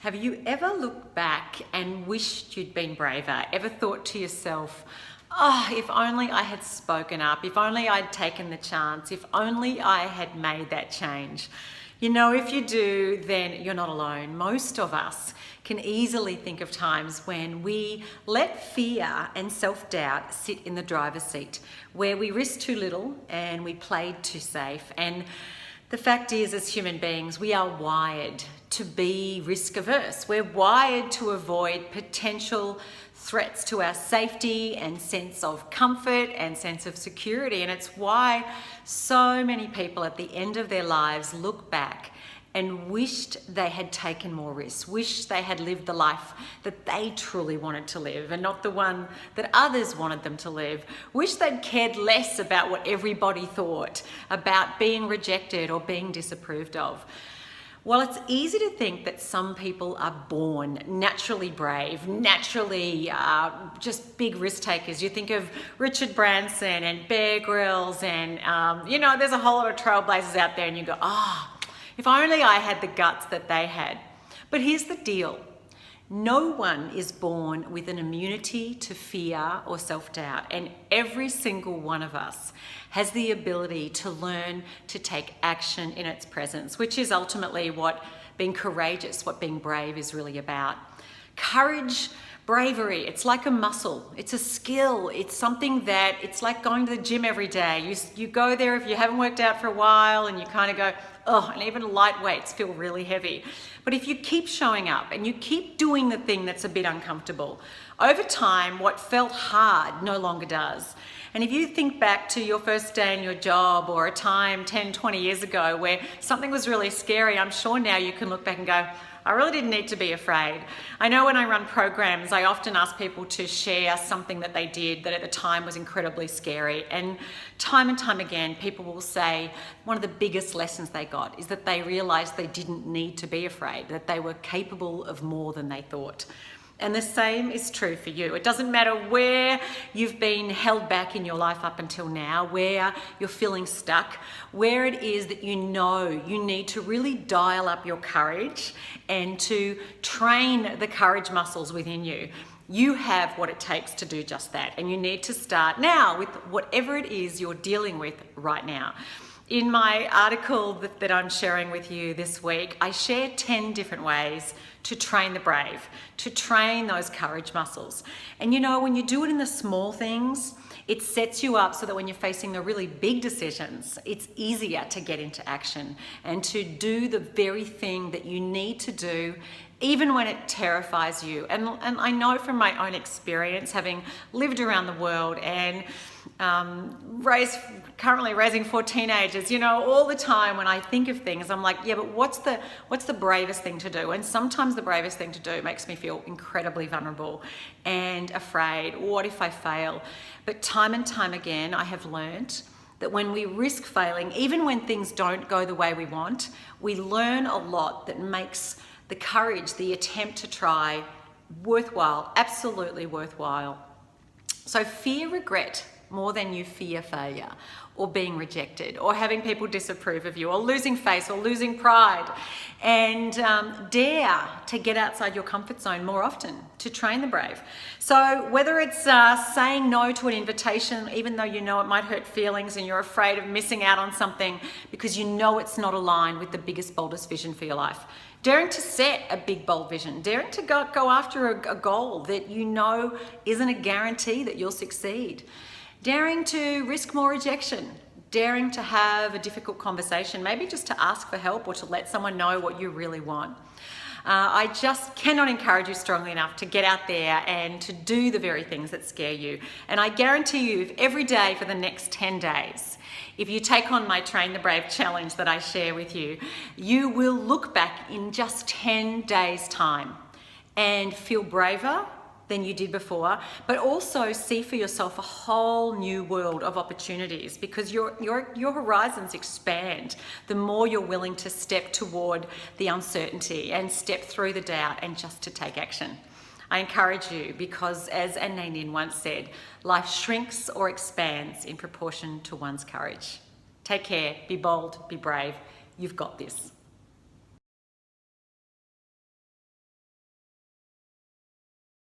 Have you ever looked back and wished you'd been braver? Ever thought to yourself, oh, if only I had spoken up, if only I'd taken the chance, if only I had made that change? You know, if you do, then you're not alone. Most of us can easily think of times when we let fear and self-doubt sit in the driver's seat, where we risked too little and we played too safe. And the fact is, as human beings, we are wired to be risk averse. We're wired to avoid potential threats to our safety and sense of comfort and sense of security. And it's why so many people at the end of their lives look back and wished they had taken more risks, wished they had lived the life that they truly wanted to live and not the one that others wanted them to live, wished they'd cared less about what everybody thought, about being rejected or being disapproved of. Well, it's easy to think that some people are born naturally brave, naturally just big risk takers. You think of Richard Branson and Bear Grylls and, there's a whole lot of trailblazers out there and you go, if only I had the guts that they had. But here's the deal. No one is born with an immunity to fear or self-doubt, and every single one of us has the ability to learn to take action in its presence, which is ultimately what being courageous, what being brave is really about. Courage, bravery, it's like a muscle, it's a skill, it's something that, it's like going to the gym every day. You go there if you haven't worked out for a while and you kind of go, and even light weights feel really heavy. But if you keep showing up and you keep doing the thing that's a bit uncomfortable, over time, what felt hard no longer does. And if you think back to your first day in your job or a time 10, 20 years ago where something was really scary, I'm sure now you can look back and go, I really didn't need to be afraid. I know when I run programs, I often ask people to share something that they did that at the time was incredibly scary. And time again, people will say one of the biggest lessons they got is that they realized they didn't need to be afraid, that they were capable of more than they thought. And the same is true for you. It doesn't matter where you've been held back in your life up until now, where you're feeling stuck, where it is that you know you need to really dial up your courage and to train the courage muscles within you. You have what it takes to do just that. And you need to start now with whatever it is you're dealing with right now. In my article that I'm sharing with you this week, I share 10 different ways to train the brave, to train those courage muscles. And you know, when you do it in the small things, it sets you up so that when you're facing the really big decisions, it's easier to get into action and to do the very thing that you need to do, even when it terrifies you. And I know from my own experience, having lived around the world and currently raising 4 teenagers, all the time when I think of things, I'm like, yeah, but what's the bravest thing to do? And sometimes the bravest thing to do makes me feel incredibly vulnerable and afraid. What if I fail? But time and time again, I have learned that when we risk failing, even when things don't go the way we want, we learn a lot that makes the courage, the attempt to try, worthwhile, absolutely worthwhile. So fear regret more than you fear failure or being rejected or having people disapprove of you or losing face or losing pride, and dare to get outside your comfort zone more often to train the brave. So whether it's saying no to an invitation even though you know it might hurt feelings and you're afraid of missing out on something because you know it's not aligned with the biggest, boldest vision for your life, daring to set a big, bold vision, daring to go after a goal that you know isn't a guarantee that you'll succeed, daring to risk more rejection, daring to have a difficult conversation, maybe just to ask for help or to let someone know what you really want. I just cannot encourage you strongly enough to get out there and to do the very things that scare you. And I guarantee you, if every day for the next 10 days, if you take on my Train the Brave challenge that I share with you, you will look back in just 10 days' time and feel braver than you did before, but also see for yourself a whole new world of opportunities, because your horizons expand the more you're willing to step toward the uncertainty and step through the doubt and just to take action. I encourage you because, as Anne Nin once said, life shrinks or expands in proportion to one's courage. Take care, be bold, be brave. You've got this.